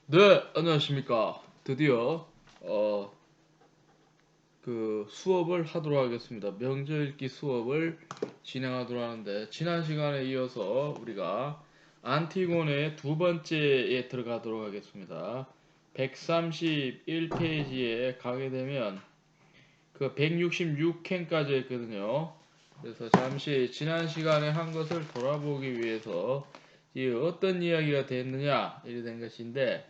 네, 안녕하십니까. 드디어 수업을 하도록 하겠습니다. 명절 읽기 수업을 진행하도록 하는데 지난 시간에 이어서 우리가 안티고네의 두 번째에 들어가도록 하겠습니다. 131페이지에 가게 되면 그 166캔까지 했거든요. 그래서 잠시 지난 시간에 한 것을 돌아보기 위해서 이 어떤 이야기가 됐느냐 이래 된 것인데,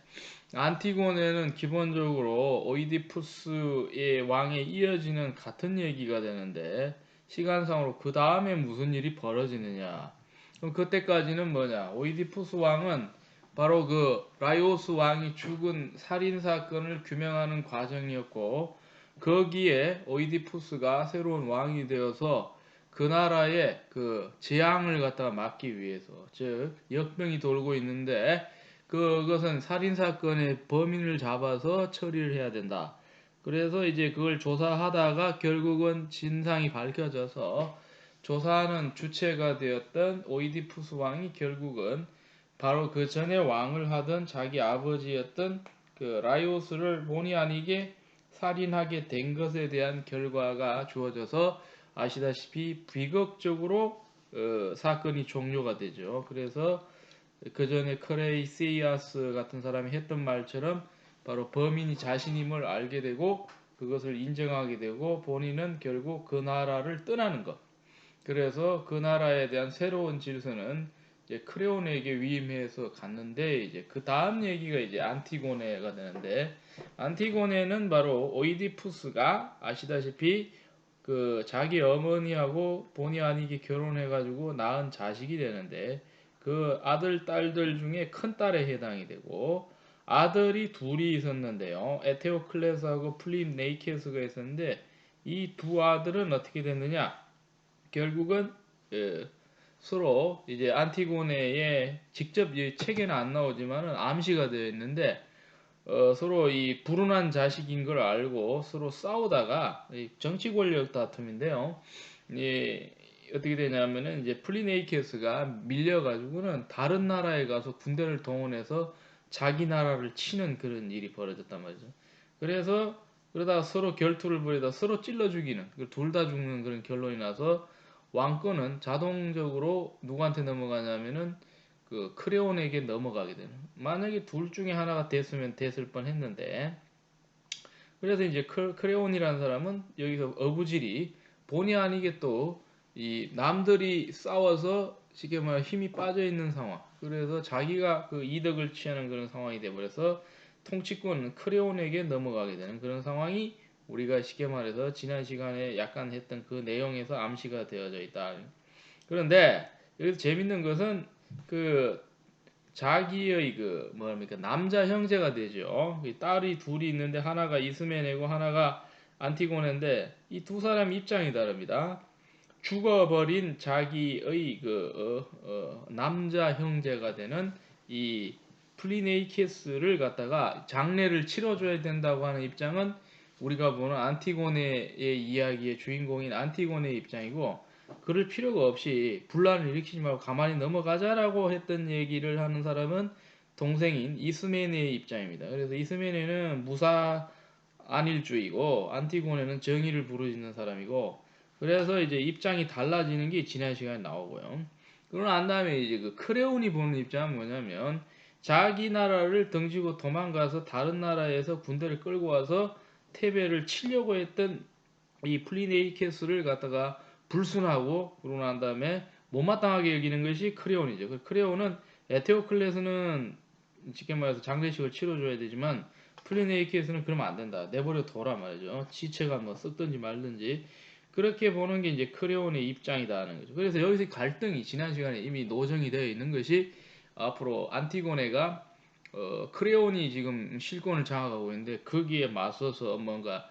안티고네는 기본적으로 오이디푸스의 왕에 이어지는 같은 얘기가 되는데, 시간상으로 그 다음에 무슨 일이 벌어지느냐. 그럼 그때까지는 뭐냐? 오이디푸스 왕은 바로 그 라이오스 왕이 죽은 살인 사건을 규명하는 과정이었고, 거기에 오이디푸스가 새로운 왕이 되어서 그 나라의 그 재앙을 갖다가 막기 위해서, 즉 역병이 돌고 있는데 그것은 살인 사건의 범인을 잡아서 처리를 해야 된다. 그래서 이제 그걸 조사하다가 결국은 진상이 밝혀져서 조사하는 주체가 되었던 오이디푸스 왕이 결국은 바로 그 전에 왕을 하던 자기 아버지였던 그 라이오스를 본의 아니게 살인하게 된 것에 대한 결과가 주어져서 아시다시피 비극적으로 사건이 종료가 되죠. 그래서 그 전에 크레이시아스 같은 사람이 했던 말처럼 바로 범인이 자신임을 알게 되고 그것을 인정하게 되고 본인은 결국 그 나라를 떠나는 것. 그래서 그 나라에 대한 새로운 질서는 이제 크레온에게 위임해서 갔는데, 이제 그 다음 얘기가 이제 안티고네가 되는데, 안티고네는 바로 오이디푸스가 아시다시피 그 자기 어머니하고 본의 아니게 결혼해가지고 낳은 자식이 되는데, 그 아들 딸들 중에 큰 딸에 해당이 되고, 아들이 둘이 있었는데요. 에테오클레스하고 플립네이케스가 있었는데, 이 두 아들은 어떻게 됐느냐? 결국은 서로 이제 안티고네의 직접 이 책에는 안 나오지만은 암시가 되어 있는데, 서로 이 불운한 자식인 걸 알고 서로 싸우다가 정치 권력 다툼인데요. 이 어떻게 되냐면은 이제 플리네이케스가 밀려가지고는 다른 나라에 가서 군대를 동원해서 자기 나라를 치는 그런 일이 벌어졌단 말이죠. 그래서 그러다가 서로 결투를 벌이다 서로 찔러 죽이는, 둘 다 죽는 그런 결론이 나서 왕권은 자동적으로 누구한테 넘어가냐면은 그 크레온에게 넘어가게 되는. 만약에 둘 중에 하나가 됐으면 됐을 뻔했는데, 그래서 이제 크레온이라는 사람은 여기서 어부질이 본의 아니게 또 이 남들이 싸워서 쉽게 말해 힘이 빠져 있는 상황. 그래서 자기가 그 이득을 취하는 그런 상황이 돼버려서 통치권은 크레온에게 넘어가게 되는 그런 상황이 우리가 쉽게 말해서 지난 시간에 약간 했던 그 내용에서 암시가 되어져 있다. 그런데 여기서 재밌는 것은 그 자기의 그 뭐랍니까 남자 형제가 되죠. 딸이 둘이 있는데 하나가 이스메네고 하나가 안티고네인데 이 두 사람 입장이 다릅니다. 죽어버린 자기의 남자 형제가 되는 이 플리네이케스를 갖다가 장례를 치러줘야 된다고 하는 입장은 우리가 보는 안티고네의 이야기의 주인공인 안티고네의 입장이고, 그럴 필요가 없이 분란을 일으키지 말고 가만히 넘어가자라고 했던 얘기를 하는 사람은 동생인 이스메네의 입장입니다. 그래서 이스메네는 무사 안일주의고 안티고네는 정의를 부르짖는 사람이고, 그래서 이제 입장이 달라지는 게 지난 시간에 나오고요. 그러고 난 다음에 이제 그 크레온이 보는 입장은 뭐냐면, 자기 나라를 등지고 도망가서 다른 나라에서 군대를 끌고 와서 테베를 치려고 했던 이 플리네이케스를 갖다가 불순하고, 그러고 난 다음에 못마땅하게 여기는 것이 크레온이죠. 그 크레온은 에테오클레스는 쉽게 말해서 장례식을 치러줘야 되지만 플리네이케스는 그러면 안 된다. 내버려 둬라 말이죠. 지체가 뭐 썩든지 말든지. 그렇게 보는 게 이제 크레온의 입장이다 하는 거죠. 그래서 여기서 갈등이 지난 시간에 이미 노정이 되어 있는 것이, 앞으로 안티고네가 크레온이 지금 실권을 장악하고 있는데 거기에 맞서서 뭔가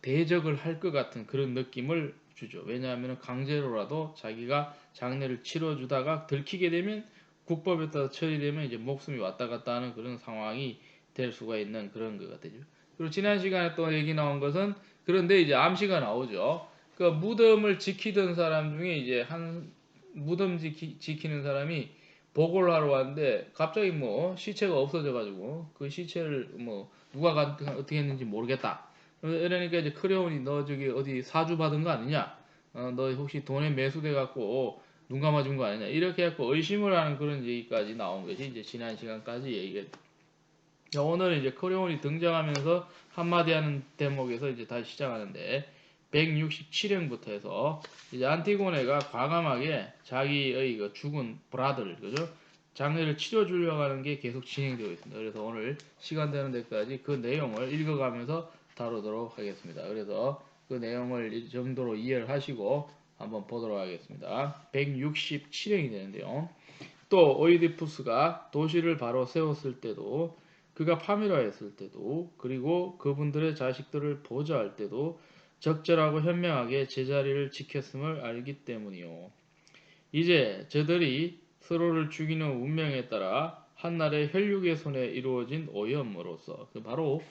대적을 할 것 같은 그런 느낌을 주죠. 왜냐하면 강제로라도 자기가 장례를 치러주다가 들키게 되면 국법에 따라 처리되면 이제 목숨이 왔다 갔다 하는 그런 상황이 될 수가 있는 그런 것 같아요. 그리고 지난 시간에 또 얘기 나온 것은, 그런데 이제 암시가 나오죠. 그 무덤을 지키던 사람 중에 이제 한 무덤 지키는 사람이 보고를 하러 왔는데 갑자기 뭐 시체가 없어져가지고 그 시체를 뭐 누가 어떻게 했는지 모르겠다. 이러니까 이제 크레온이 너 저기 어디 사주 받은 거 아니냐? 너 혹시 돈에 매수돼 갖고 눈 감아준 거 아니냐? 이렇게 해갖고 의심을 하는 그런 얘기까지 나온 것이 이제 지난 시간까지 얘기가. 오늘은 이제 크레온이 등장하면서 한마디 하는 대목에서 이제 다시 시작하는데 167행부터 해서 이제 안티고네가 과감하게 자기의 그 죽은 브라들, 그죠? 장례를 치러주려고 하는 게 계속 진행되고 있습니다. 그래서 오늘 시간 되는 데까지 그 내용을 읽어가면서 다루도록 하겠습니다. 그래서 그 내용을 이 정도로 이해를 하시고 한번 보도록 하겠습니다. 167행이 되는데요. 또 오이디푸스가 도시를 바로 세웠을 때도 그가 파멸하였을 때도 그리고 그분들의 자식들을 보좌할 때도 적절하고 현명하게 제자리를 지켰음을 알기 때문이요. 이제 저들이 서로를 죽이는 운명에 따라 한날의 혈육의 손에 이루어진 오염으로서 바로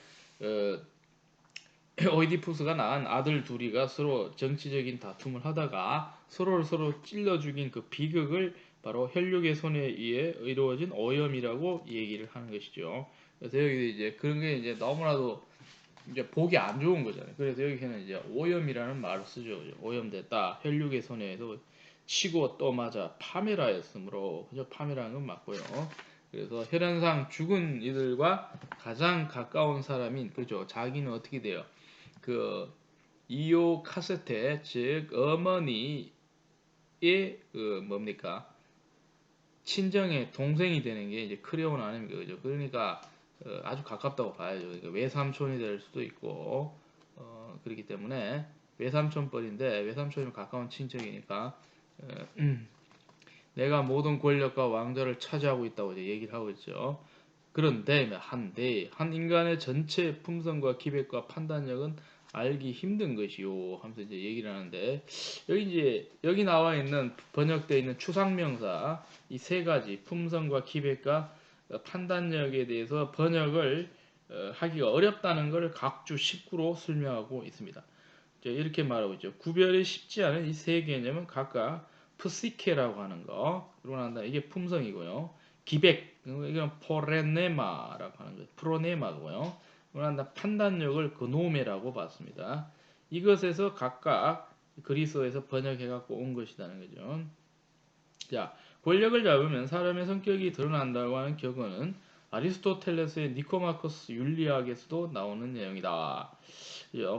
오이디푸스가 낳은 아들 둘이가 서로 정치적인 다툼을 하다가 서로를 찔러 죽인 그 비극을 바로 혈육의 손에 의해 이루어진 오염이라고 얘기를 하는 것이죠. 그래서 여기 이제 그런 게 이제 너무나도 이제 보기 안 좋은 거잖아요. 그래서 여기서는 이제 오염이라는 말을 쓰죠. 오염됐다. 혈육의 손에 의해서 치고 또 맞아 파멸하였으므로, 그죠? 파멸하는 건 맞고요. 그래서 혈연상 죽은 이들과 가장 가까운 사람인, 그죠? 자기는 어떻게 돼요? 그 이오 카세테, 즉 어머니의 그 뭡니까? 친정의 동생이 되는 게 이제 크레온 아닙니까? 그죠? 그러니까 아주 가깝다고 봐야죠. 그러니까 외삼촌이 될 수도 있고 그렇기 때문에 외삼촌뻘인데 외삼촌이면 가까운 친척이니까 내가 모든 권력과 왕좌를 차지하고 있다고 이제 얘기를 하고 있죠. 그런데 한 인간의 전체 품성과 기백과 판단력은 알기 힘든 것이요 하면서 이제 얘기를 하는데, 여기 나와 있는 번역되어 있는 추상명사 이 세 가지 품성과 기백과 판단력에 대해서 번역을 하기가 어렵다는 것을 각주 19로 설명하고 있습니다. 이렇게 말하고 있죠. 구별이 쉽지 않은 이 세 개념은 각각 프시케라고 하는 거, 그러고 난 다음에 이게 품성이고요. 기백, 이건 포레네마라고 하는 거예요. 프로네마고요. 그러고 난 다음에 판단력을 그노메라고 봤습니다. 이것에서 각각 그리스어에서 번역해갖고 온 것이라는 거죠. 자, 권력을 잡으면 사람의 성격이 드러난다고 하는 격언은 아리스토텔레스의 니코마코스 윤리학에서도 나오는 내용이다.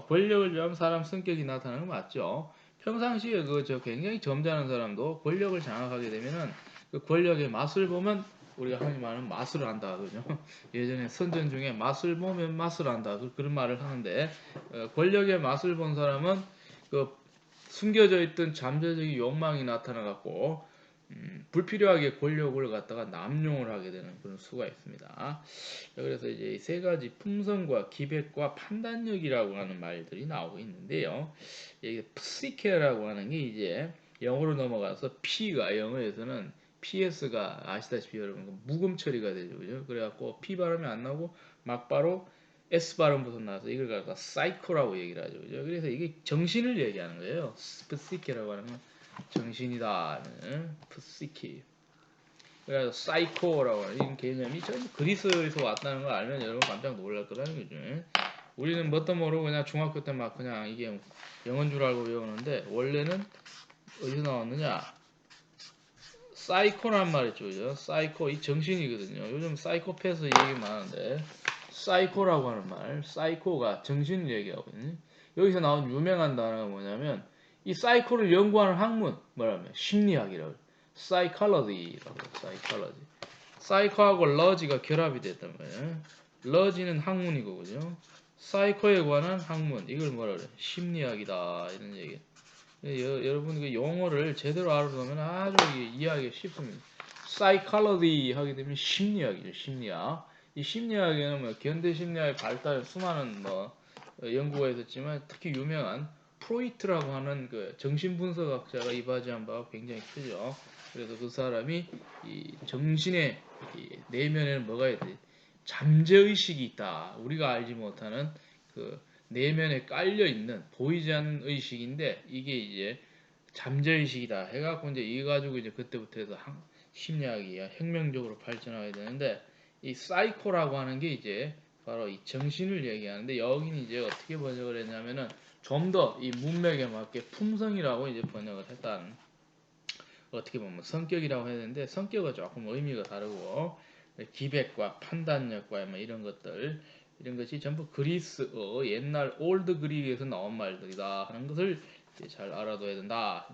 권력을 잡으면 사람 성격이 나타나는 거 맞죠? 평상시에 굉장히 점잖은 사람도 권력을 장악하게 되면은 그 권력의 맛을 보면 우리가 흔히 말하는 맛을 안다 하거든요. 예전에 선전 중에 맛을 보면 맛을 안다 그런 말을 하는데 권력의 맛을 본 사람은 그 숨겨져 있던 잠재적인 욕망이 나타나 갖고 불필요하게 권력을 갖다가 남용을 하게 되는 그런 수가 있습니다. 그래서 이제 세 가지 품성과 기백과 판단력이라고 하는 말들이 나오고 있는데요. 이게 psyche라고 하는 게 이제 영어로 넘어가서 P가 영어에서는 PS가 아시다시피 여러분 묵음 처리가 되죠, 그죠? 그래갖고 P 발음이 안 나오고 막바로 S 발음부터 나서 이걸 갖다 psycho라고 얘기를 하죠, 그죠? 그래서 이게 정신을 얘기하는 거예요. psyche라고 하는 건 정신이다. psyche. 그래서 사이코라고 하는 이 개념이 전부 그리스에서 왔다는 걸 알면 여러분 깜짝 놀랄 거라는 거죠. 우리는 뭣도 모르고 그냥 중학교 때 막 그냥 이게 영어인 줄 알고 외우는데 원래는 어디서 나왔느냐? 사이코란 말 있죠, 그죠? 사이코 이 정신이거든요. 요즘 사이코패스 얘기 많은데 사이코라고 하는 말, 사이코가 정신을 얘기하고 있는. 여기서 나온 유명한 단어가 뭐냐면 이 사이코를 연구하는 학문 뭐라면 심리학이라고. psychology라고. psychology. 사이코하고 러지가 결합이 됐단 말이에요. 러지는 학문이고 그죠? 사이코에 관한 학문 이걸 뭐라 그래? 심리학이다 이런 얘기. 여러분 그 용어를 제대로 알아두면 아주 이해하기 쉽습니다. psychology 하게 되면 심리학이죠. 심리학. 이 심리학에는 뭐 현대 심리학의 발달 수많은 연구가 있었지만 특히 유명한 프로이트라고 하는 그 정신분석학자가 이바지한 바가 굉장히 크죠. 그래서 그 사람이 이 정신의 이 내면에는 뭐가 있지? 잠재의식이 있다. 우리가 알지 못하는 그 내면에 깔려 있는 보이지 않는 의식인데 이게 이제 잠재의식이다 해갖고 이제 이 가지고 이제 그때부터 해서 심리학이 혁명적으로 발전하게 되는데 이 사이코라고 하는 게 이제 바로 이 정신을 얘기하는데 여기는 이제 어떻게 번역을 했냐면은 좀 더 이 문맥에 맞게 품성이라고 이제 번역을 했다는 어떻게 보면 성격이라고 해야 되는데 성격은 조금 의미가 다르고 기백과 판단력과 뭐 이런 것들 이런 것이 전부 그리스어 옛날 올드 그릭에서 나온 말들이다 하는 것을 이제 잘 알아둬야 된다.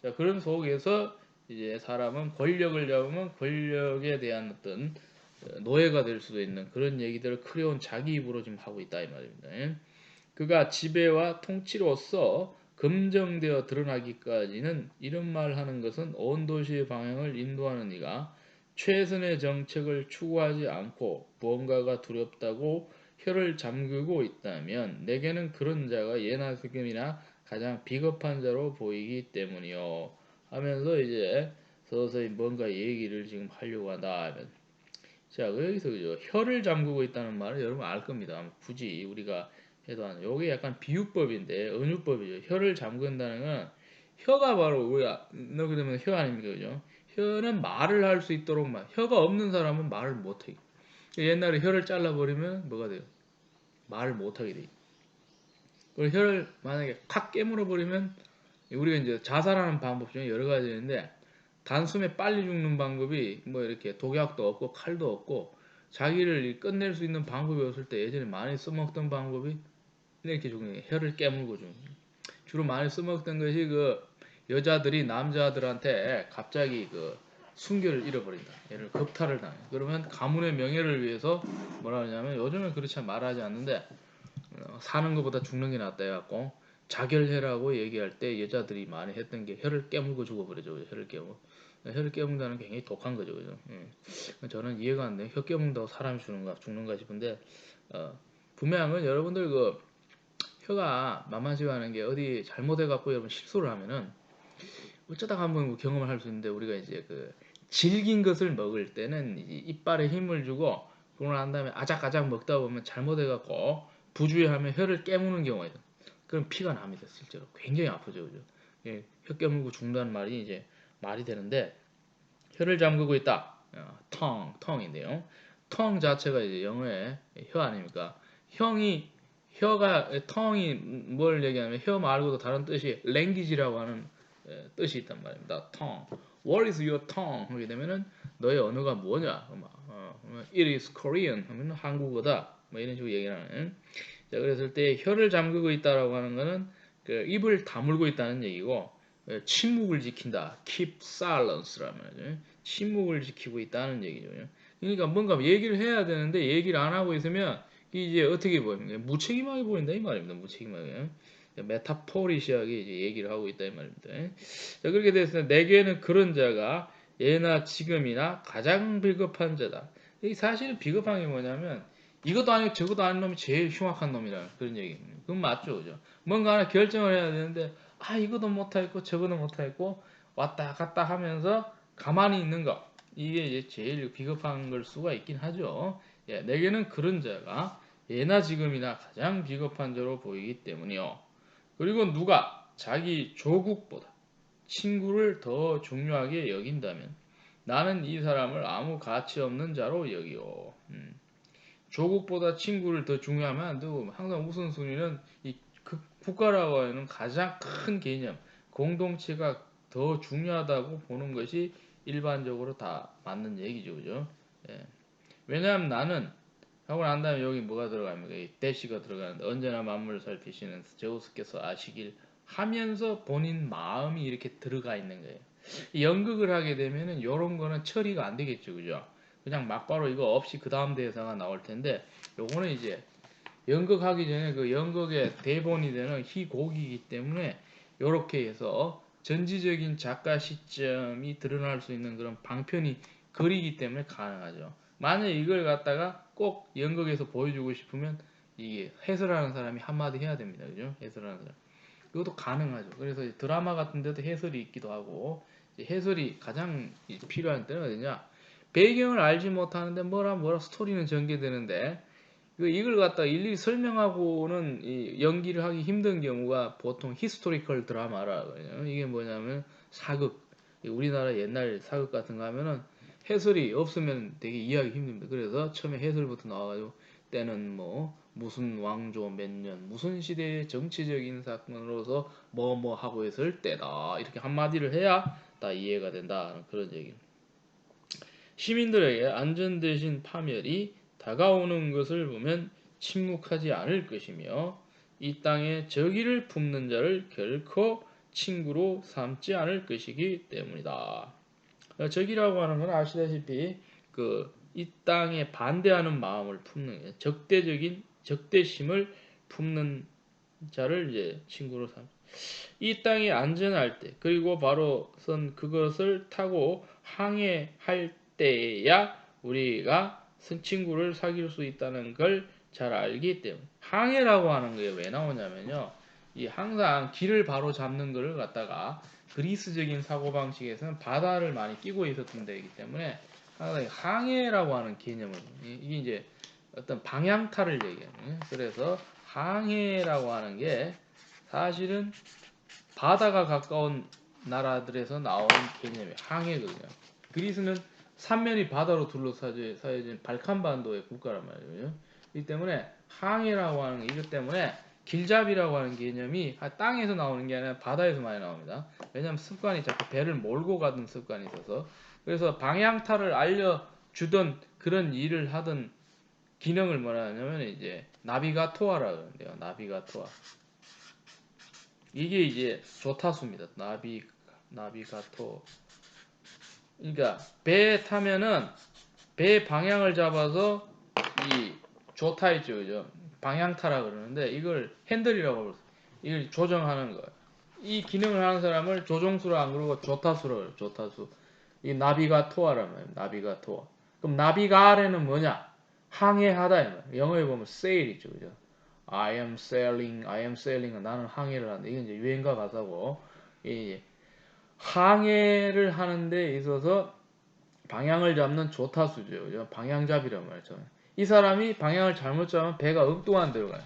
자 그런 속에서 이제 사람은 권력을 잡으면 권력에 대한 어떤 노예가 될 수도 있는 그런 얘기들을 크레온 자기 입으로 지금 하고 있다 이 말입니다. 그가 지배와 통치로서 검증되어 드러나기까지는 이런 말 하는 것은 온 도시의 방향을 인도하는 이가 최선의 정책을 추구하지 않고 무언가가 두렵다고 혀를 잠그고 있다면 내게는 그런 자가 예나 지금이나 가장 비겁한 자로 보이기 때문이요 하면서 이제 서서히 뭔가 얘기를 지금 하려고 한다. 자 여기서 그죠 혀를 잠그고 있다는 말은 여러분 알 겁니다. 굳이 우리가 해도 안 요게 약간 비유법인데 은유법이죠. 혀를 잠근다는 건 혀가 바로 우리가 넣게 되면 혀 아닙니까 그죠? 혀는 말을 할 수 있도록 혀가 없는 사람은 말을 못해. 옛날에 혀를 잘라버리면 뭐가 돼요? 말을 못하게 돼. 그리고 혀를 만약에 칵 깨물어 버리면 우리가 이제 자살하는 방법 중에 여러 가지 있는데 단숨에 빨리 죽는 방법이 뭐 이렇게 독약도 없고 칼도 없고 자기를 끝낼 수 있는 방법이 없을 때 예전에 많이 써먹던 방법이 이렇게 죽는 거예요. 혀를 깨물고 죽는 거예요. 주로 많이 써먹던 것이 그 여자들이 남자들한테 갑자기 그 순결을 잃어버린다. 얘를 겁탈을 당해. 그러면 가문의 명예를 위해서 뭐라 하냐면 요즘은 그렇지 말하지 않는데 사는 것보다 죽는 게 낫다 해갖고 자결해라고 얘기할 때 여자들이 많이 했던 게 혀를 깨물고 죽어버리죠. 혀를 깨물고. 혀를 깨문다는 게 굉장히 독한 거죠. 그죠? 저는 이해가 안 돼요. 혀 깨문다고 사람이 죽는가 싶은데 분명한 여러분들 그 혀가 만만치가 않은 게 어디 잘못해갖고 여러분 실수를 하면은 어쩌다가 한번 경험을 할 수 있는데 우리가 이제 그 질긴 것을 먹을 때는 이빨에 힘을 주고 그러고 난 다음에 아작아작 먹다 보면 잘못해갖고 부주의하면 혀를 깨무는 경우가 있어요. 그럼 피가 납니다. 실제로 굉장히 아프죠, 그죠? 예, 혀 깨물고 죽는다는 말이 이제 말이 되는데 혀를 잠그고 있다. tongue인데요. tongue 자체가 이제 영어의 혀 아닙니까? 혀가 tongue이 뭘 얘기하냐면 혀 말고도 다른 뜻이 language라고 하는 뜻이 있단 말입니다. tongue. What is your tongue? 하게 되면은 너의 언어가 뭐냐? It is Korean 하면 한국어다. 뭐 이런 식으로 얘기를 하는. 자, 그랬을 때 혀를 잠그고 있다라고 하는 거는 그 입을 다물고 있다는 얘기고 침묵을 지킨다. keep silence라는 말이죠. 침묵을 지키고 있다는 얘기죠. 그러니까 뭔가 얘기를 해야 되는데 얘기를 안 하고 있으면 이제 어떻게 보입니까? 무책임하게 보인다 이 말입니다. 무책임하게. 메타포리시하게 이제 얘기를 하고 있다 이 말입니다. 자, 그렇게 됐을 때 내게는 그런 자가 예나 지금이나 가장 비겁한 자다. 이 사실은 비겁한 게 뭐냐면 이것도 아니고 저것도 아닌 놈이 제일 흉악한 놈이라 그런 얘기입니다. 그건 맞죠, 그죠? 뭔가 하나 결정을 해야 되는데 이것도 못하겠고 저것도 못하겠고 왔다 갔다 하면서 가만히 있는 거 이게 이제 제일 비겁한 걸 수가 있긴 하죠. 예, 내게는 그런 자가 예나 지금이나 가장 비겁한 자로 보이기 때문이요. 그리고 누가 자기 조국보다 친구를 더 중요하게 여긴다면 나는 이 사람을 아무 가치 없는 자로 여기요. 조국보다 친구를 더 중요하면 안 되고 항상 우선순위는 이 국가라고 하는 가장 큰 개념, 공동체가 더 중요하다고 보는 것이 일반적으로 다 맞는 얘기죠, 그죠? 예. 왜냐하면 나는 하고 난 다음에 여기 뭐가 들어갑니까? 이 대시가 들어가는데 언제나 만물을 살피시는 제우스께서 아시길 하면서 본인 마음이 이렇게 들어가 있는 거예요. 연극을 하게 되면은 이런 거는 처리가 안 되겠죠, 그죠? 그냥 막바로 이거 없이 그 다음 대사가 나올 텐데 요거는 이제 연극하기 전에 그 연극의 대본이 되는 희곡이기 때문에 요렇게 해서 전지적인 작가 시점이 드러날 수 있는 그런 방편이 그리기 때문에 가능하죠. 만약 이걸 갖다가 꼭 연극에서 보여주고 싶으면 이게 해설하는 사람이 한마디 해야 됩니다. 그죠? 해설하는 사람. 이것도 가능하죠. 그래서 드라마 같은 데도 해설이 있기도 하고 해설이 가장 필요한 때는 어디냐? 배경을 알지 못하는데 뭐라 스토리는 전개되는데 이걸 갖다 일일이 설명하고는 연기를 하기 힘든 경우가 보통 히스토리컬 드라마라 그래요. 이게 뭐냐면 사극 우리나라 옛날 사극 같은 거 하면은 해설이 없으면 되게 이해하기 힘듭니다. 그래서 처음에 해설부터 나와가지고 때는 뭐 무슨 왕조 몇 년 무슨 시대의 정치적인 사건으로서 뭐 하고 있을 때다 이렇게 한마디를 해야 다 이해가 된다 그런 얘기. 시민들에게 안전 대신 파멸이 다가오는 것을 보면 침묵하지 않을 것이며 이 땅에 적의를 품는 자를 결코 친구로 삼지 않을 것이기 때문이다. 적이라고 하는 건 아시다시피 이 땅에 반대하는 마음을 품는 적대적인 적대심을 품는 자를 이제 친구로 삼. 이 땅이 안전할 때 그리고 바로 선 그것을 타고 항해할 때야 우리가 친구를 사귈 수 있다는 걸 잘 알기 때문에 항해라고 하는 게 왜 나오냐면요. 이 항상 길을 바로 잡는 것을 갖다가 그리스적인 사고방식에서는 바다를 많이 끼고 있었던 데이기 때문에 항상 항해라고 하는 개념을 이게 이제 어떤 방향타를 얘기하는 그래서 항해라고 하는 게 사실은 바다가 가까운 나라들에서 나오는 개념이 항해거든요. 그리스는 삼면이 바다로 둘러싸여진 발칸반도의 국가란 말이에요. 이 때문에 항해라고 하는 이것 때문에 길잡이라고 하는 개념이 땅에서 나오는 게 아니라 바다에서 많이 나옵니다. 왜냐하면 습관이 자꾸 배를 몰고 가던 습관이 있어서 그래서 방향타를 알려주던 그런 일을 하던 기능을 뭐라 하냐면 이제 나비가토아라고 하는데요. 나비가토아. 이게 이제 조타수입니다. 나비가토. 그러니까 배에 타면은 배 방향을 잡아서 이 조타 있죠, 그죠? 방향타라 그러는데 이걸 핸들이라고 그러죠. 이걸 조정하는 거예요. 이 기능을 하는 사람을 조종수라 안 그러고 조타수라고 그래요. 조타수. 이 나비가토아란 말이에요. 나비가토아. 그럼 나비가레는 뭐냐? 항해하다 이 말이에요. 영어에 보면 sail 있죠, 그죠? I am sailing. 나는 항해를 한다. 이건 이제 유행가 가사고, 이 항해를 하는 데 있어서 방향을 잡는 조타수죠. 그죠? 방향잡이란 말이죠. 이 사람이 방향을 잘못 잡으면 배가 엉뚱한 데로 가요.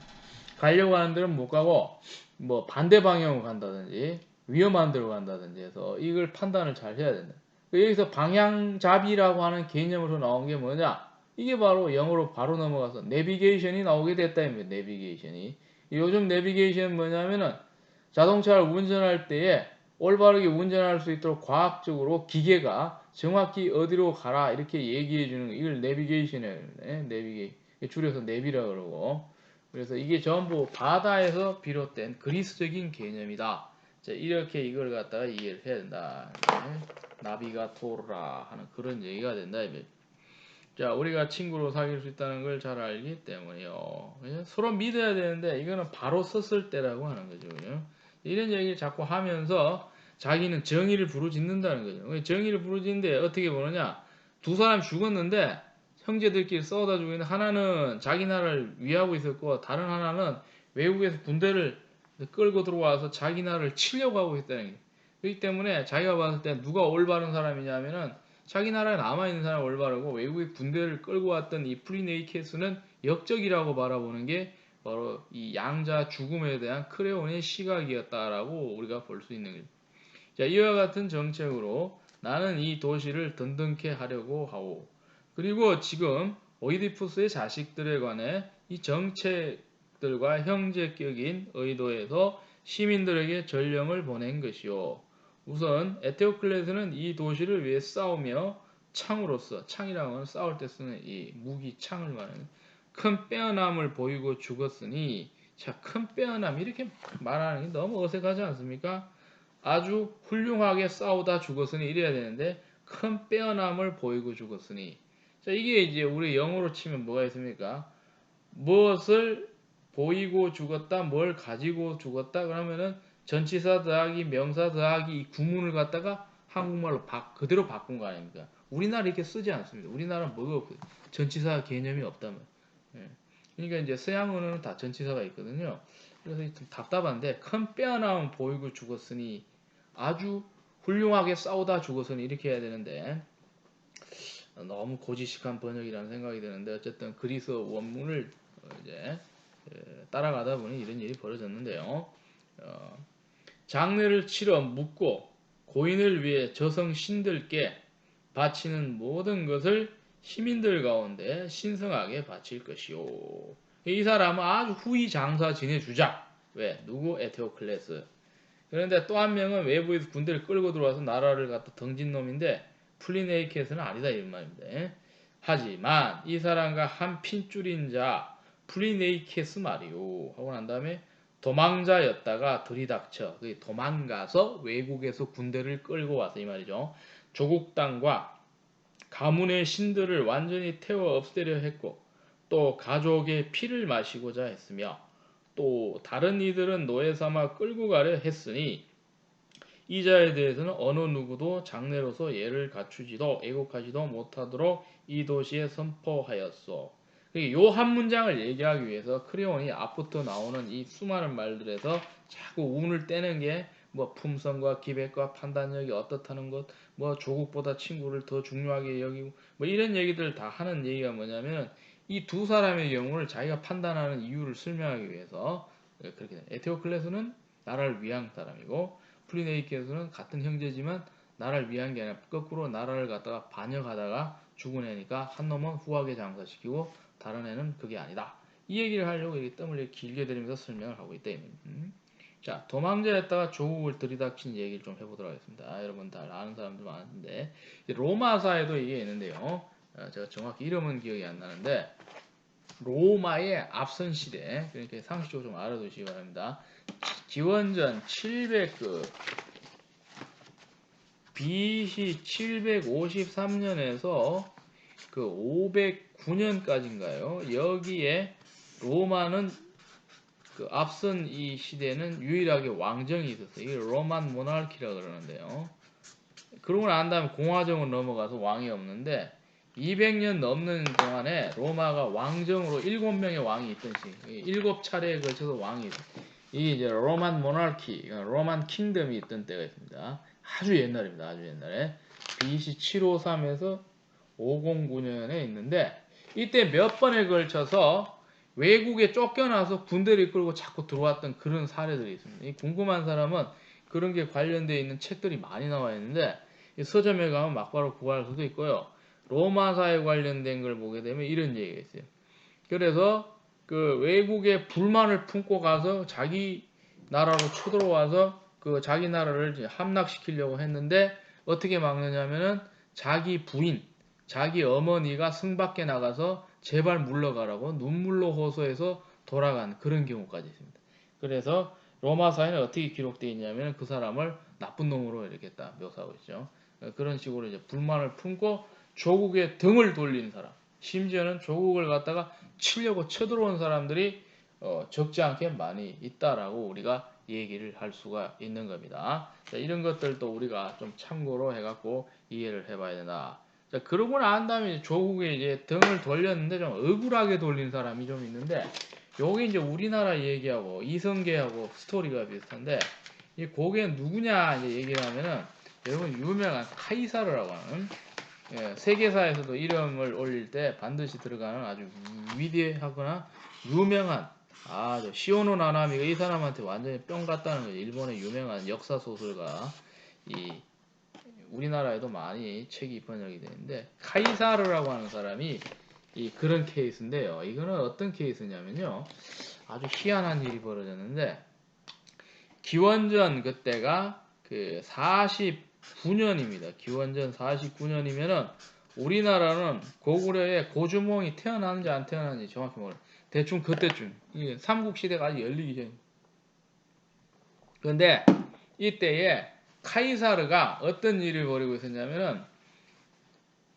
가려고 하는 데는 못 가고, 뭐 반대 방향으로 간다든지, 위험한 데로 간다든지 해서 이걸 판단을 잘 해야 된다. 여기서 방향잡이라고 하는 개념으로 나온 게 뭐냐? 이게 바로 영어로 바로 넘어가서 내비게이션이 나오게 됐다입니다. 내비게이션이. 요즘 내비게이션은 뭐냐면은 자동차를 운전할 때에 올바르게 운전할 수 있도록 과학적으로 기계가 정확히 어디로 가라 이렇게 얘기해 주는 거 이걸 내비게이션이에요. 내비게이션. 줄여서 내비라 그러고. 그래서 이게 전부 바다에서 비롯된 그리스적인 개념이다. 자, 이렇게 이걸 갖다가 이해를 해야 된다. 나비가토라 하는 그런 얘기가 된다. 자, 우리가 친구로 사귈 수 있다는 걸 잘 알기 때문이요. 그죠? 서로 믿어야 되는데 이거는 바로 썼을 때라고 하는 거죠. 그죠? 이런 얘기를 자꾸 하면서 자기는 정의를 부르짖는다는 거죠. 정의를 부르짖는데 어떻게 보느냐? 두 사람 죽었는데 형제들끼리 싸우다 죽었는데 하나는 자기 나라를 위하고 있었고 다른 하나는 외국에서 군대를 끌고 들어와서 자기 나라를 치려고 하고 있다는 거예요. 그렇기 때문에 자기가 봤을 때 누가 올바른 사람이냐면은 자기 나라에 남아있는 사람은 올바르고 외국의 군대를 끌고 왔던 이 프리네이케스는 역적이라고 바라보는 게 바로 이 양자 죽음에 대한 크레온의 시각이었다라고 우리가 볼 수 있는 거죠. 자, 이와 같은 정책으로 나는 이 도시를 든든케 하려고 하오. 그리고 지금 오이디푸스의 자식들에 관해 이 정책들과 형제격인 의도에서 시민들에게 전령을 보낸 것이요. 우선 에테오클레스는 이 도시를 위해 싸우며 창으로서 창이라고 하는 싸울 때 쓰는 이 무기 창을 말하는 큰 빼어남을 보이고 죽었으니 자, 큰 빼어남 이렇게 말하는 게 너무 어색하지 않습니까? 아주 훌륭하게 싸우다 죽었으니 이래야 되는데 큰 빼어남을 보이고 죽었으니 자, 이게 이제 우리 영어로 치면 뭐가 있습니까? 무엇을 보이고 죽었다, 뭘 가지고 죽었다 그러면은 전치사 더하기 명사 더하기 이 구문을 갖다가 한국말로 그대로 바꾼 거 아닙니까? 우리나라 이렇게 쓰지 않습니다. 우리나라는 뭐가 없고 전치사 개념이 없다면. 예. 그러니까 이제 서양 언어는 다 전치사가 있거든요. 그래서 좀 답답한데 큰 빼어나온 보이고 죽었으니 아주 훌륭하게 싸우다 죽었으니 이렇게 해야 되는데 너무 고지식한 번역이라는 생각이 드는데 어쨌든 그리스 원문을 이제 따라가다 보니 이런 일이 벌어졌는데요. 장례를 치러 묻고 고인을 위해 저성 신들께 바치는 모든 것을 시민들 가운데 신성하게 바칠 것이요. 이 사람은 아주 후히 장사 지내주자. 왜? 누구? 에테오클레스. 그런데 또 한 명은 외부에서 군대를 끌고 들어와서 나라를 갖다 덩진 놈인데 플리네이켓은 아니다 이 말입니다. 하지만 이 사람과 한 핀줄인 자 플리네이켓스 말이요 하고 난 다음에 도망자였다가 들이닥쳐 도망가서 외국에서 군대를 끌고 와서 이 말이죠. 조국 땅과 가문의 신들을 완전히 태워 없애려 했고 또 가족의 피를 마시고자 했으며 또 다른 이들은 노예 삼아 끌고 가려 했으니 이 자에 대해서는 어느 누구도 장례로서 예를 갖추지도 애곡하지도 못하도록 이 도시에 선포하였소. 요 한 문장을 얘기하기 위해서 크레온이 앞부터 나오는 이 수많은 말들에서 자꾸 운을 떼는 게 뭐 품성과 기백과 판단력이 어떻다는 것, 뭐 조국보다 친구를 더 중요하게 여기고 뭐 이런 얘기들 다 하는 얘기가 뭐냐면 이 두 사람의 경우를 자기가 판단하는 이유를 설명하기 위해서 그렇게 돼요. 에테오클레스는 나라를 위한 사람이고 플리네이케스는 같은 형제지만 나라를 위한 게 아니라 거꾸로 나라를 갖다가 반역하다가 죽은 애니까 한 놈은 후하게 장사시키고 다른 애는 그게 아니다. 이 얘기를 하려고 이렇게 뜸을 길게 들이면서 설명을 하고 있다. 자, 도망자였다가 조국을 들이닥친 얘기를 좀 해보도록 하겠습니다. 여러분 다 아는 사람들 많은데 로마사에도 이게 있는데요. 제가 정확히 이름은 기억이 안 나는데 로마의 앞선 시대, 그러니까 상식적으로 좀 알아두시기 바랍니다. 기원전 700 BC 753년에서 509년까지인가요? 여기에 로마는 앞선 이 시대는 유일하게 왕정이 있었어요. 이게 로만 모나르키라 그러는데요. 그러고 난 다음에 공화정으로 넘어가서 왕이 없는데 200년 넘는 동안에 로마가 왕정으로 7명의 왕이 있던 시 7차례에 걸쳐서 왕이 있어요. 이게 이제 로만 모나르키, 로만 킹덤이 있던 때가 있습니다. 아주 옛날입니다. 아주 옛날에 BC 753에서 509년에 있는데 이때 몇 번에 걸쳐서 외국에 쫓겨나서 군대를 이끌고 자꾸 들어왔던 그런 사례들이 있습니다. 이 궁금한 사람은 그런 게 관련되어 있는 책들이 많이 나와 있는데 서점에 가면 막바로 구할 수도 있고요. 로마사에 관련된 걸 보게 되면 이런 얘기가 있어요. 그래서 외국에 불만을 품고 가서 자기 나라로 쳐들어와서 자기 나라를 함락시키려고 했는데 어떻게 막느냐면은 자기 부인, 자기 어머니가 성 밖에 나가서 제발 물러가라고 눈물로 호소해서 돌아간 그런 경우까지 있습니다. 그래서 로마사에는 어떻게 기록되어 있냐면 그 사람을 나쁜 놈으로 이렇게 딱 묘사하고 있죠. 그런 식으로 이제 불만을 품고 조국의 등을 돌린 사람, 심지어는 조국을 갖다가 치려고 쳐들어온 사람들이 적지 않게 많이 있다라고 우리가 얘기를 할 수가 있는 겁니다. 자, 이런 것들도 우리가 좀 참고로 해갖고 이해를 해봐야 된다. 자, 그러고 난 다음에 조국에 이제 등을 돌렸는데 좀 억울하게 돌린 사람이 좀 있는데 요게 이제 우리나라 얘기하고 이성계하고 스토리가 비슷한데 이 고게 누구냐 이제 얘기를 하면은 여러분 유명한 카이사르라고 하는 세계사에서도 이름을 올릴 때 반드시 들어가는 아주 위대하거나 유명한 시오노 나나미가 이 사람한테 완전히 뿅 갔다는 거죠. 일본의 유명한 역사 소설가 우리나라에도 많이 책이 번역이 되는데 카이사르라고 하는 사람이 그런 케이스인데요. 이거는 어떤 케이스냐면요. 아주 희한한 일이 벌어졌는데 기원전 그때가 49년입니다. 기원전 49년이면은 우리나라는 고구려에 고주몽이 태어났는지 안 태어났는지 정확히 모르겠어요. 대충 그때쯤 삼국시대가 아직 열리기 전. 그런데 이때에 카이사르가 어떤 일을 벌이고 있었냐면은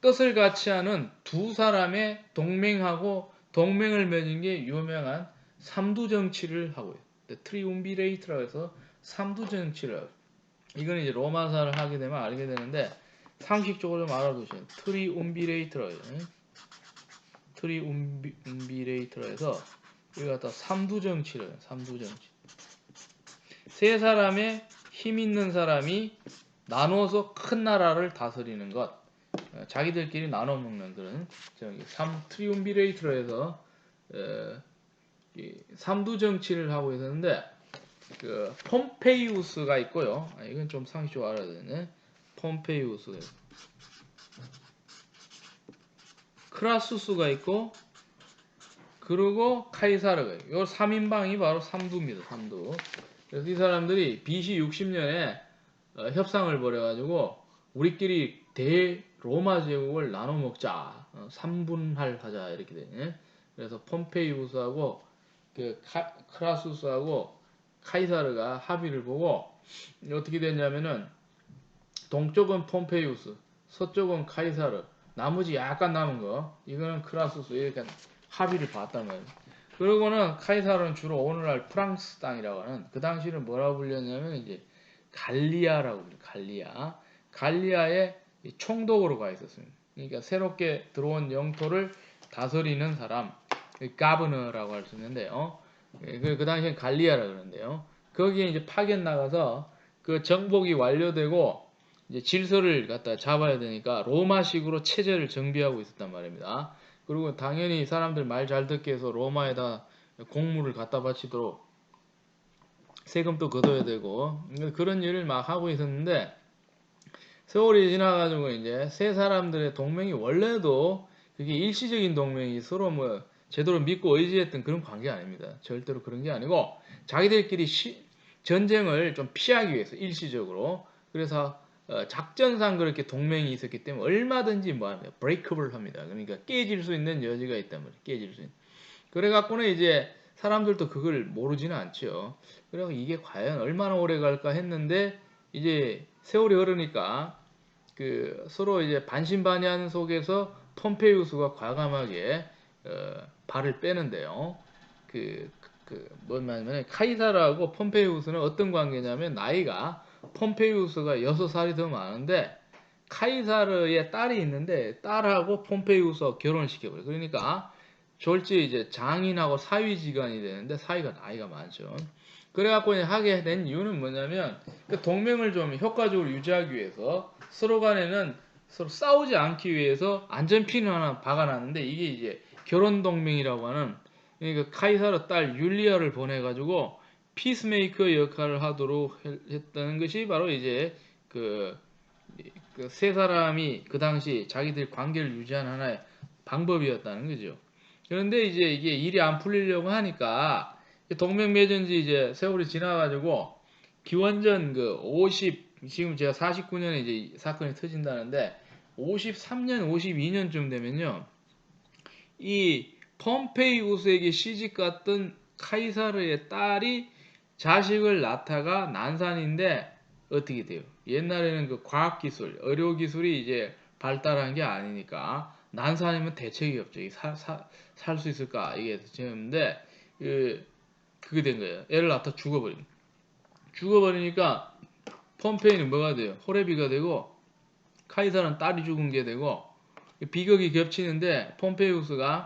뜻을 같이 하는 두 사람의 동맹하고 동맹을 맺은 게 유명한 삼두정치를 하고 있어요. 트리움비레이트라고 해서 삼두정치를 하고 있어요. 이건 이제 로마사를 하게 되면 알게 되는데 상식적으로 좀 알아두세요. 트리움비레이트라고 해요. 트리움비레이트라 해서 이거 갖다 삼두정치를 해요. 삼두정치. 세 사람의 힘 있는 사람이 나눠서 큰 나라를 다스리는 것. 자기들끼리 나눠 먹는 그런 트리움비레이트로 해서 삼두정치를 하고 있었는데 그 폼페이우스가 있고요. 이건 좀 상식적으로 알아야 되네. 폼페이우스, 크라수스가 있고, 그리고 카이사르가 있고, 요 3인방이 바로 삼두입니다. 삼두. 그래서 이 사람들이 BC 60년에 협상을 벌여가지고 우리끼리 대로마 제국을 나눠 먹자, 3분할하자 이렇게 되네. 그래서 폼페이우스하고 그 크라수스하고 카이사르가 합의를 보고 어떻게 됐냐면은 동쪽은 폼페이우스, 서쪽은 카이사르, 나머지 약간 남은 거 이거는 크라수스 이렇게 합의를 봤단 말이에요. 그러고는 카이사르는 주로 오늘날 프랑스 땅이라고 하는, 그 당시는 뭐라고 불렸냐면 이제 갈리아라고 불려요. 갈리아. 갈리아의 총독으로 가 있었습니다. 그러니까 새롭게 들어온 영토를 다스리는 사람, 가버너라고 할 수 있는데요. 그 당시엔 갈리아라 그러는데요. 거기에 이제 파견 나가서 그 정복이 완료되고 이제 질서를 갖다 잡아야 되니까 로마식으로 체제를 정비하고 있었단 말입니다. 그리고 당연히 사람들 말 잘 듣게 해서 로마에다 공물을 갖다 바치도록 세금도 걷어야 되고 그런 일을 막 하고 있었는데, 세월이 지나가지고 이제 세 사람들의 동맹이 원래도 그게 일시적인 동맹이 서로 뭐 제대로 믿고 의지했던 그런 관계 아닙니다. 절대로 그런 게 아니고 자기들끼리 전쟁을 좀 피하기 위해서 일시적으로, 그래서 작전상 그렇게 동맹이 있었기 때문에 얼마든지 뭐 합니다. 브레이크업을 합니다. 그러니까 깨질 수 있는 여지가 있단 말이에요. 깨질 수 있는. 그래갖고는 이제 사람들도 그걸 모르지는 않죠. 그래서 이게 과연 얼마나 오래 갈까 했는데 이제 세월이 흐르니까 그 서로 이제 반신반의하는 속에서 폼페이우스가 과감하게 발을 빼는데요. 뭔 말이냐면 카이사르하고 폼페이우스는 어떤 관계냐면 나이가 폼페이우스가 6살이 더 많은데 카이사르의 딸이 있는데 딸하고 폼페이우스가 결혼을 시켜버려요. 그러니까 졸지 이제 장인하고 사위지간이 되는데 사위가 나이가 많죠. 그래갖고 하게 된 이유는 뭐냐면 그 동맹을 좀 효과적으로 유지하기 위해서 서로 간에는 서로 싸우지 않기 위해서 안전핀을 하나 박아놨는데, 이게 이제 결혼동맹이라고 하는, 그러니까 카이사르 딸 율리아를 보내가지고 피스메이커 역할을 하도록 했다는 것이 바로 이제 그 세 사람이 그 당시 자기들 관계를 유지하는 하나의 방법이었다는 거죠. 그런데 이제 이게 일이 안 풀리려고 하니까 동맹 맺은 지 이제 세월이 지나가지고 기원전 그 지금 제가 49년에 이제 사건이 터진다는데 53년, 52년쯤 되면요. 이 폼페이우스에게 시집갔던 카이사르의 딸이 자식을 낳다가 난산인데 어떻게 돼요? 옛날에는 그 과학기술, 의료기술이 이제 발달한 게 아니니까 난산이면 대책이 없죠. 살 수 있을까? 이게 대책인데 그게 된 거예요. 애를 낳다 죽어버립니다. 죽어버리니까 폼페이는 뭐가 돼요? 호레비가 되고 카이사르는 딸이 죽은 게 되고 비극이 겹치는데 폼페이우스가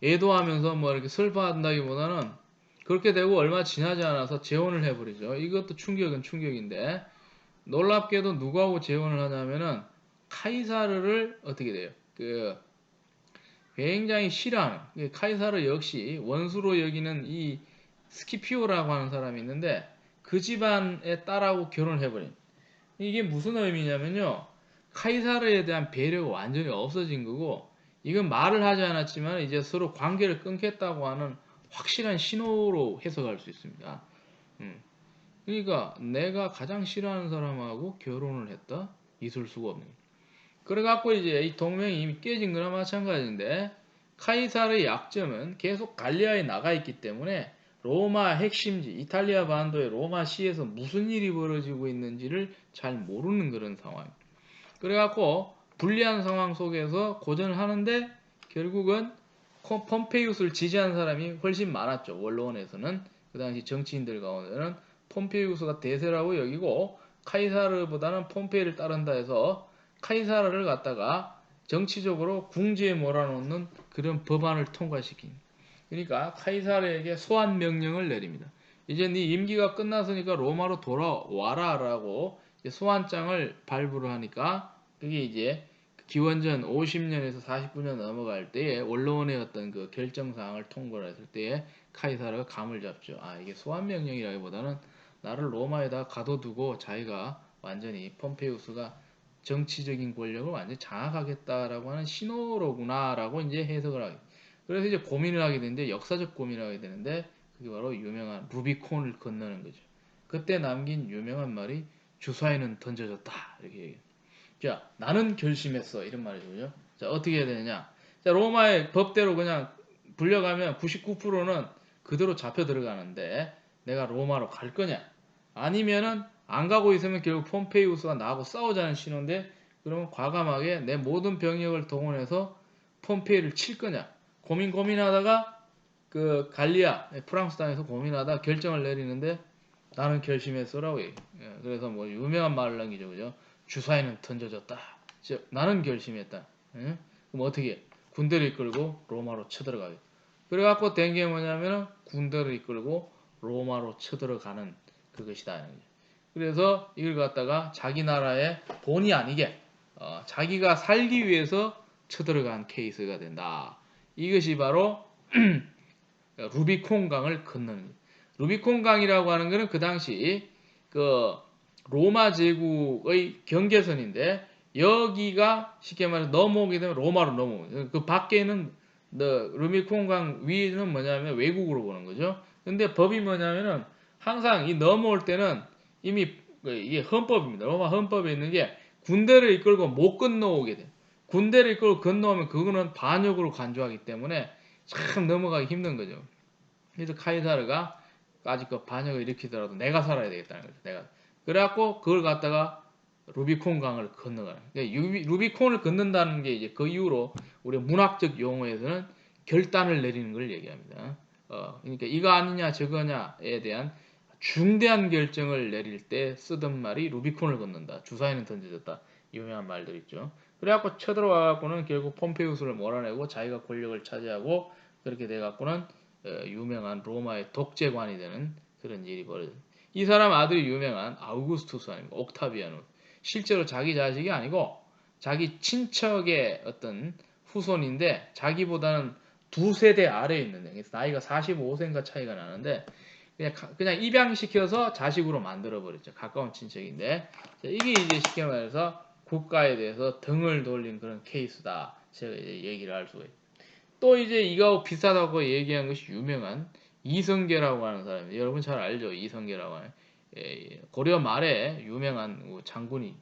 애도하면서 뭐 이렇게 슬퍼한다기보다는 그렇게 되고 얼마 지나지 않아서 재혼을 해버리죠. 이것도 충격은 충격인데 놀랍게도 누구하고 재혼을 하냐면은 카이사르를 어떻게 돼요? 굉장히 싫어하는 카이사르 역시 원수로 여기는 이 스키피오라고 하는 사람이 있는데 그 집안의 딸하고 결혼을 해버린. 이게 무슨 의미냐면요. 카이사르에 대한 배려가 완전히 없어진 거고, 이건 말을 하지 않았지만 이제 서로 관계를 끊겠다고 하는 확실한 신호로 해석할 수 있습니다. 그러니까 내가 가장 싫어하는 사람하고 결혼을 했다? 있을 수가 없는. 그래갖고 이제 이 동맹이 이미 깨진 거나 마찬가지인데, 카이사르의 약점은 계속 갈리아에 나가 있기 때문에 로마 핵심지, 이탈리아 반도의 로마 시에서 무슨 일이 벌어지고 있는지를 잘 모르는 그런 상황입니다. 그래갖고 불리한 상황 속에서 고전을 하는데 결국은 폼페이우스를 지지하는 사람이 훨씬 많았죠. 원로원에서는 그 당시 정치인들 가운데는 폼페이우스가 대세라고 여기고 카이사르보다는 폼페이를 따른다 해서 카이사르를 갖다가 정치적으로 궁지에 몰아놓는 그런 법안을 통과시킨. 그러니까 카이사르에게 소환 명령을 내립니다. 이제 네 임기가 끝났으니까 로마로 돌아와라라고 소환장을 발부를 하니까 그게 이제 기원전 50년에서 49년 넘어갈 때에 원로원의 어떤 그 결정사항을 통보를 했을 때에 카이사르가 감을 잡죠. 아, 이게 소환명령이라기보다는 나를 로마에다 가둬두고 자기가 완전히 폼페이우스가 정치적인 권력을 완전히 장악하겠다라고 하는 신호로구나라고 이제 해석을 하게. 그래서 이제 고민을 하게 되는데, 역사적 고민을 하게 되는데, 그게 바로 유명한 루비콘을 건너는 거죠. 그때 남긴 유명한 말이 주사위는 던져졌다, 이렇게 얘기해요. 자, 나는 결심했어, 이런 말이죠. 그죠? 자, 어떻게 해야 되느냐? 자, 로마의 법대로 그냥 불려가면 99%는 그대로 잡혀 들어가는데, 내가 로마로 갈 거냐? 아니면은 안 가고 있으면 결국 폼페이우스가 나하고 싸우자는 신호인데, 그러면 과감하게 내 모든 병력을 동원해서 폼페이를 칠 거냐? 고민하다가 그 갈리아, 프랑스 땅에서 고민하다 결정을 내리는데, 나는 결심했어라고 얘기해요. 그래서 뭐 유명한 말을 남기죠. 그죠? 주사위는 던져졌다. 즉 나는 결심했다. 예? 그럼 어떻게 해? 군대를 이끌고 로마로 쳐들어가요. 그래갖고 된 게 뭐냐면은 군대를 이끌고 로마로 쳐들어가는 그것이다. 그래서 이걸 갖다가 자기 나라의 본의 아니게 자기가 살기 위해서 쳐들어간 케이스가 된다. 이것이 바로 루비콘강을 건너는 거예요. 루비콘강이라고 하는 것은 그 당시 그 로마 제국의 경계선인데, 여기가 쉽게 말해서 넘어오게 되면 로마로 넘어오고, 그 밖에는 루비콘강 위는 뭐냐면 외국으로 보는 거죠. 근데 법이 뭐냐면은 항상 이 넘어올 때는 이미 이게 헌법입니다. 로마 헌법에 있는 게 군대를 이끌고 못 건너오게 돼. 군대를 이끌고 건너오면 그거는 반역으로 간주하기 때문에 참 넘어가기 힘든 거죠. 그래서 카이사르가 까짓것 반역을 일으키더라도 내가 살아야 되겠다는 거죠. 내가. 그래갖고 그걸 갖다가 루비콘 강을 건너가는. 그러니까 루비콘을 건넌다는 게 이제 그 이후로 우리 문학적 용어에서는 결단을 내리는 걸 얘기합니다. 그러니까 이거 아니냐 저거냐에 대한 중대한 결정을 내릴 때 쓰던 말이 루비콘을 건넌다. 주사위는 던져졌다. 유명한 말들 있죠. 그래갖고 쳐들어와갖고는 결국 폼페이우스를 몰아내고 자기가 권력을 차지하고, 그렇게 돼갖고는 유명한 로마의 독재관이 되는 그런 일이 벌어져요. 이 사람 아들이 유명한 아우구스투스 아닙니까? 옥타비아누스. 실제로 자기 자식이 아니고 자기 친척의 어떤 후손인데, 자기보다는 두세 대 아래에 있는, 그래서 나이가 45세인가 차이가 나는데, 그냥 입양시켜서 자식으로 만들어버렸죠. 가까운 친척인데. 이게 이제 쉽게 말해서 국가에 대해서 등을 돌린 그런 케이스다. 제가 이제 얘기를 할 수가 있어요. 또 이제 이거 비슷하다고 얘기한 것이 유명한 이성계라고 하는 사람이에요. 여러분 잘 알죠? 이성계라고 하는. 고려 말에 유명한 장군이.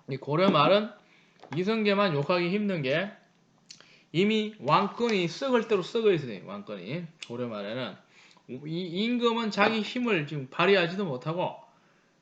이 고려 말은 이성계만 욕하기 힘든 게, 이미 왕권이 썩을 대로 썩어 있어요. 왕권이. 고려 말에는 이 임금은 자기 힘을 지금 발휘하지도 못하고,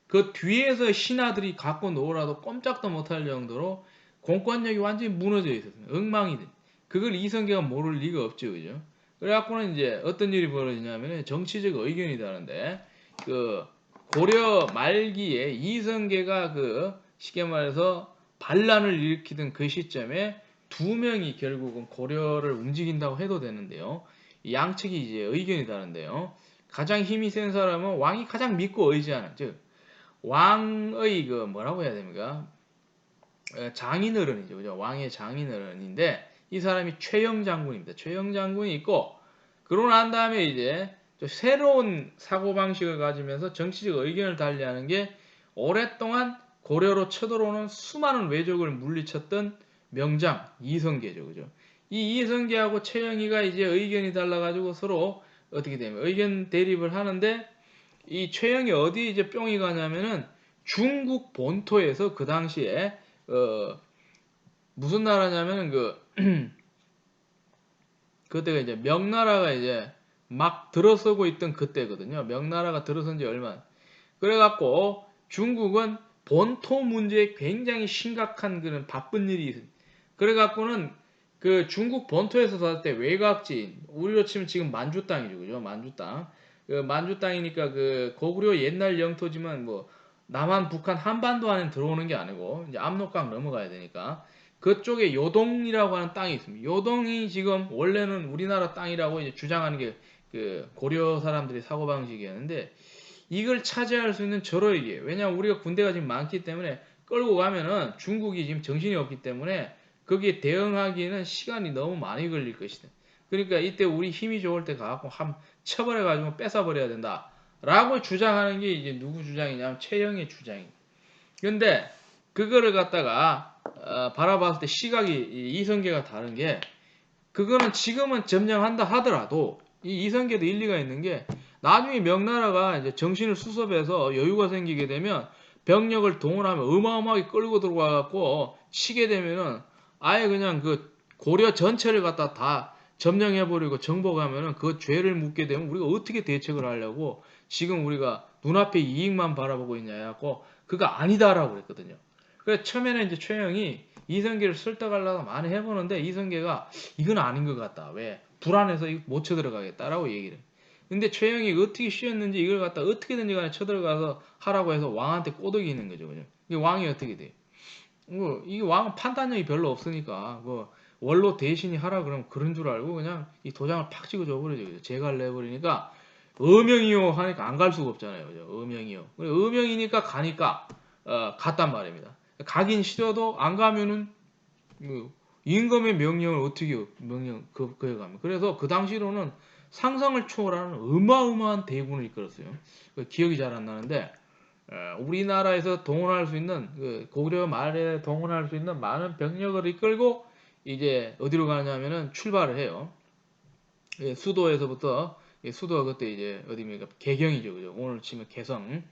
그 뒤에서 신하들이 갖고 놓으라도 꼼짝도 못할 정도로 공권력이 완전히 무너져 있었어요. 엉망이 돼. 그걸 이성계가 모를 리가 없죠. 그죠? 그래갖고는 이제 어떤 일이 벌어지냐면 정치적 의견이 다른데, 그 고려 말기에 이성계가 그 쉽게 말해서 반란을 일으키던 그 시점에 두 명이 결국은 고려를 움직인다고 해도 되는데요. 양측이 이제 의견이 다른데요. 가장 힘이 센 사람은 왕이 가장 믿고 의지하는, 즉 왕의 그 뭐라고 해야 됩니까? 장인어른이죠. 그죠? 왕의 장인어른인데, 이 사람이 최영 장군입니다. 최영 장군이 있고, 그러고 난 다음에 이제 새로운 사고방식을 가지면서 정치적 의견을 달리하는 게, 오랫동안 고려로 쳐들어오는 수많은 왜족을 물리쳤던 명장 이성계죠. 그죠? 이 이성계하고 최영희가 이제 의견이 달라가지고 서로 어떻게 되면 의견 대립을 하는데, 이 최영이 어디에 이제 뿅이 가냐면은 중국 본토에서 그 당시에 무슨 나라냐면은 그때가 이제 명나라가 이제 막 들어서고 있던 그때거든요. 명나라가 들어선 지 얼마. 그래갖고 중국은 본토 문제에 굉장히 심각한 그런 바쁜 일이 있어요. 그래갖고는 그 중국 본토에서 살 때 외곽지인, 우리로 치면 지금 만주 땅이죠. 그죠? 만주 땅. 그 만주 땅이니까 그 고구려 옛날 영토지만 뭐 남한, 북한, 한반도 안에 들어오는 게 아니고 이제 압록강 넘어가야 되니까 그쪽에 요동이라고 하는 땅이 있습니다. 요동이 지금 원래는 우리나라 땅이라고 이제 주장하는 게 그 고려 사람들의 사고방식이었는데, 이걸 차지할 수 있는 절호의 기회. 왜냐하면 우리가 군대가 지금 많기 때문에 끌고 가면은 중국이 지금 정신이 없기 때문에 거기에 대응하기에는 시간이 너무 많이 걸릴 것이다. 그러니까 이때 우리 힘이 좋을 때 가갖고 한 쳐버려가지고 뺏어버려야 된다. 라고 주장하는 게 이제 누구 주장이냐면 최영의 주장입니다. 근데 그거를 갖다가 바라봤을 때 시각이 이성계가 다른 게 그거는 지금은 점령한다 하더라도 이 이성계도 일리가 있는 게 나중에 명나라가 이제 정신을 수습해서 여유가 생기게 되면 병력을 동원하면 어마어마하게 끌고 들어와 갖고 치게 되면은 아예 그냥 그 고려 전체를 갖다 다 점령해버리고 정복하면은 그 죄를 묻게 되면 우리가 어떻게 대책을 하려고 지금 우리가 눈앞에 이익만 바라보고 있냐 해갖고 그거 아니다라고 그랬거든요. 그래서 처음에는 이제 최영이 이성계를 설득하려고 많이 해보는데 이성계가 이건 아닌 것 같다. 왜? 불안해서 못 쳐들어가겠다라고 얘기를 해요. 근데 최영이 어떻게 쉬었는지 이걸 갖다 어떻게든지 간에 쳐들어가서 하라고 해서 왕한테 꼬드기 있는 거죠. 그죠? 이게 왕이 어떻게 돼? 이게 왕은 판단력이 별로 없으니까 원로 대신이 하라 그러면 그런 줄 알고 그냥 이 도장을 팍 찍어 줘버리죠. 그죠? 제갈 내버리니까 어명이요 하니까 안 갈 수가 없잖아요. 그죠? 어명이요. 어명이니까 가니까 갔단 말입니다. 가긴 싫어도 안 가면은 임금의 명령을 어떻게 명령 그에 가면 그래서 그 당시로는 상상을 초월하는 어마어마한 대군을 이끌었어요. 기억이 잘 안 나는데 우리나라에서 동원할 수 있는 고려 말에 동원할 수 있는 많은 병력을 이끌고 이제 어디로 가냐면은 출발을 해요. 수도에서부터 수도가 그때 이제 어디입니까? 개경이죠, 그죠? 오늘 치면 개성.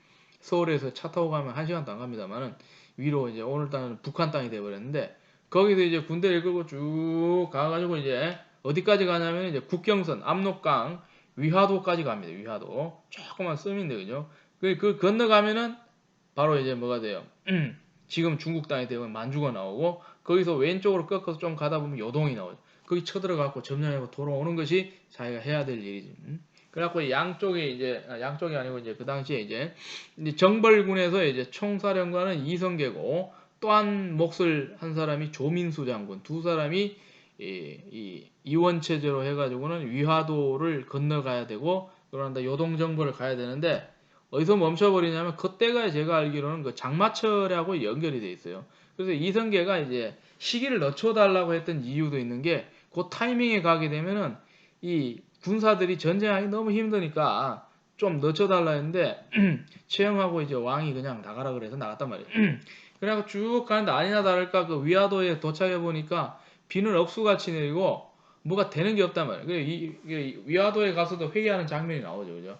서울에서 차 타고 가면 1시간도 안 갑니다만은 위로 이제 오늘 땅은 북한 땅이 돼버렸는데 거기서 이제 군대를 이끌고 쭉 가가지고 이제 어디까지 가냐면 이제 국경선, 압록강, 위화도까지 갑니다. 위화도 조그만 섬인데 그죠? 그 건너가면은 바로 이제 뭐가 돼요? 지금 중국 땅이 되면 만주가 나오고 거기서 왼쪽으로 꺾어서 좀 가다 보면 요동이 나오죠. 거기 쳐들어가고 점령하고 돌아오는 것이 자기가 해야 될 일이지. 그래갖고 양쪽에 이제 양쪽이 아니고 이제 그 당시에 이제 정벌군에서 이제 총사령관은 이성계고 또 한 몫을 한 사람이 조민수 장군, 두 사람이 이 이원 체제로 해가지고는 위화도를 건너가야 되고 그런다 요동 정벌을 가야 되는데 어디서 멈춰버리냐면 그때가 제가 알기로는 그 장마철하고 연결이 돼 있어요. 그래서 이성계가 이제 시기를 늦춰달라고 했던 이유도 있는 게 그 타이밍에 가게 되면은 이 군사들이 전쟁하기 너무 힘드니까 좀 늦춰달라 했는데 최영하고 이제 왕이 그냥 나가라 그래서 나갔단 말이에요. 그래갖고 쭉 가는데 아니나 다를까 그 위화도에 도착해 보니까 비는 억수같이 내리고 뭐가 되는 게 없단 말이에요. 이 위화도에 가서도 회의하는 장면이 나오죠, 그죠?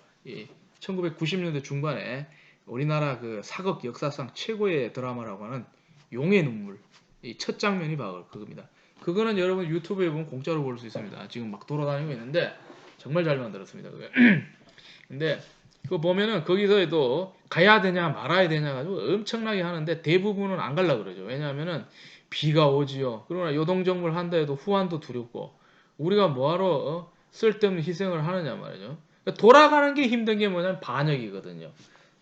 1990년대 중반에 우리나라 그 사극 역사상 최고의 드라마라고 하는 용의 눈물 이 첫 장면이 바로 그겁니다. 그거는 여러분 유튜브에 보면 공짜로 볼 수 있습니다. 지금 막 돌아다니고 있는데 정말 잘 만들었습니다. 그게. 근데 그거 보면은 거기서도 가야 되냐 말아야 되냐 가지고 엄청나게 하는데 대부분은 안 갈라 그러죠. 왜냐하면은 비가 오지요. 그러나 요동정벌 한다 해도 후한도 두렵고 우리가 뭐하러 쓸데없는 희생을 하느냐 말이죠. 그러니까 돌아가는 게 힘든 게 뭐냐면 반역이거든요.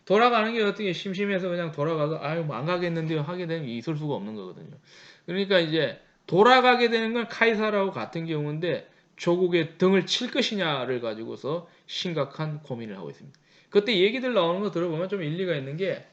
돌아가는 게 어떻게 심심해서 그냥 돌아가서 아유 뭐 안 가겠는데요 하게 되면 있을 수가 없는 거거든요. 그러니까 이제 돌아가게 되는 건 카이사라고 같은 경우인데 조국의 등을 칠 것이냐를 가지고서 심각한 고민을 하고 있습니다. 그때 얘기들 나오는 거 들어보면 좀 일리가 있는 게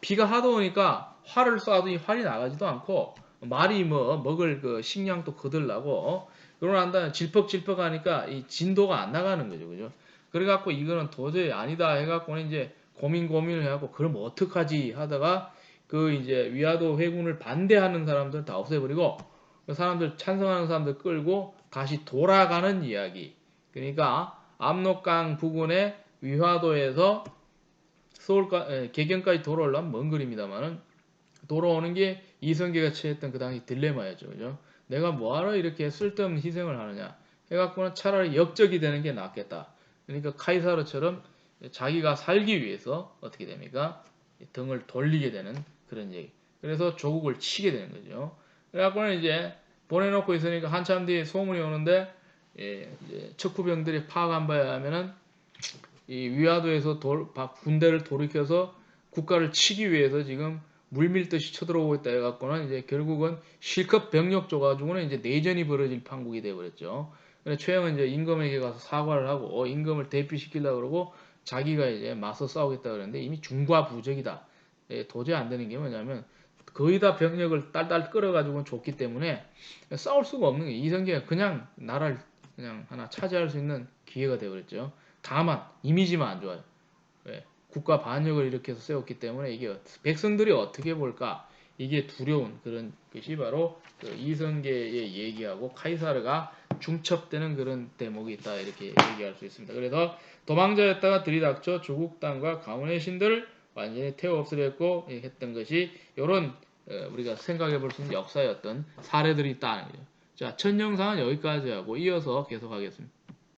비가 하도 오니까 활을 쏴도 활이 나가지도 않고 말이 뭐 먹을 그 식량도 거들나고 그러고 난 다음에 질퍽질퍽 하니까 이 진도가 안 나가는 거죠. 그죠? 그래갖고 이거는 도저히 아니다 해갖고는 이제 고민을 해갖고 그럼 어떡하지 하다가 그 이제 위화도 회군을 반대하는 사람들 다 없애버리고 그 사람들 찬성하는 사람들 끌고 다시 돌아가는 이야기. 그러니까 압록강 부근의 위화도에서 개경까지 돌아오려면 먼 거리입니다만은 돌아오는 게 이성계가 처했던 그 당시 딜레마였죠. 그죠? 내가 뭐하러 이렇게 쓸데없는 희생을 하느냐 해갖고는 차라리 역적이 되는 게 낫겠다. 그러니까 카이사르처럼 자기가 살기 위해서 어떻게 됩니까? 등을 돌리게 되는 그런 얘기. 그래서 조국을 치게 되는 거죠. 그래갖고는 이제 보내놓고 있으니까 한참 뒤에 소문이 오는데 이제 척후병들이 파악한 바에 하면은 이 위화도에서 군대를 돌이켜서 국가를 치기 위해서 지금 물밀듯이 쳐들어오고 있다 해갖고는 이제 결국은 실컷 병력 줘가지고는 이제 내전이 벌어질 판국이 돼버렸죠. 최영은 이제 임금에게 가서 사과를 하고 임금을 대피시키려고 그러고 자기가 이제 맞서 싸우겠다 그러는데 이미 중과부적이다. 도저히 안 되는 게 뭐냐면 거의 다 병력을 딸딸 끌어가지고 줬기 때문에 싸울 수가 없는 게 이성계가 그냥 나라를 그냥 하나 차지할 수 있는 기회가 되어버렸죠. 다만 이미지만 안 좋아요. 왜? 국가 반역을 일으켜서 세웠기 때문에 이게 백성들이 어떻게 볼까 이게 두려운 그런 것이 바로 그 이성계의 얘기하고 카이사르가 중첩되는 그런 대목이 있다 이렇게 얘기할 수 있습니다. 그래서 도망자였다가 들이닥쳐 조국 땅과 가문의 신들을 완전히 태워 없애렸고 했던 것이 이런 우리가 생각해 볼 수 있는 역사였던 사례들이 있다는 거죠. 자, 첫 영상은 여기까지 하고 이어서 계속하겠습니다.